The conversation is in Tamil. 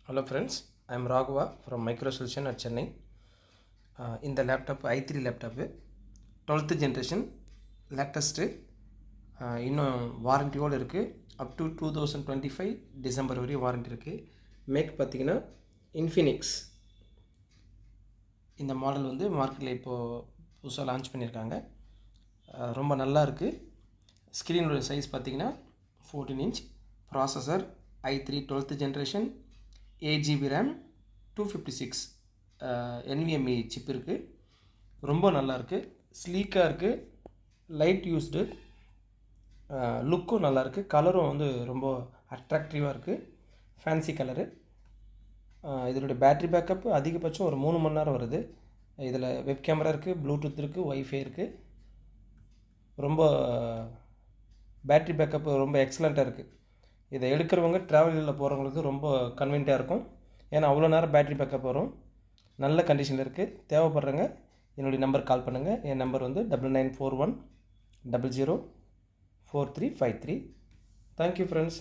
Hello friends, I am Raghava from Microsolution at Chennai. இந்த laptop i3 laptop 12th generation latest, இன்னும் வாரண்டியோடு இருக்குது. அப் டு 2025 டிசம்பர் வரையும் வாரண்டி இருக்குது. மேக் பார்த்திங்கன்னா இன்ஃபினிக்ஸ். இந்த மாடல் வந்து மார்க்கெட்டில் இப்போது புதுசாக லான்ச் பண்ணியிருக்காங்க. ரொம்ப நல்லா இருக்குது. ஸ்க்ரீனோட சைஸ் பார்த்திங்கன்னா 14 inch. Processor i3 12th generation, 8GB RAM, 256 NVMe chip இருக்குது. ரொம்ப நல்லாயிருக்கு, ஸ்லீக்காக இருக்குது, லைட் யூஸ்டு, லுக்கும் நல்லாயிருக்கு, கலரும் வந்து ரொம்ப அட்ராக்டிவாக இருக்குது, ஃபேன்சி கலரு. இதனுடைய பேட்ரி பேக்கப் அதிகபட்சம் ஒரு 3 மணி நேரம் வருது. இதில் வெப் கேமரா இருக்குது, ப்ளூடூத் இருக்குது, ஒய்ஃபை இருக்குது. ரொம்ப பேட்ரி பேக்கப் ரொம்ப எக்ஸலண்ட்டாக இருக்குது. இதை எடுக்கிறவங்க ட்ராவலில் போகிறவங்களுக்கு ரொம்ப கன்வீனியாக இருக்கும். ஏன்னா அவ்வளோ நேரம் பேட்ரி பேக்கப் வரும். நல்ல கண்டிஷனில் இருக்குது. தேவைப்படுறவங்க என்னுடைய நம்பர் கால் பண்ணுங்கள். என் நம்பர் வந்து 9941 004353. Thank you friends.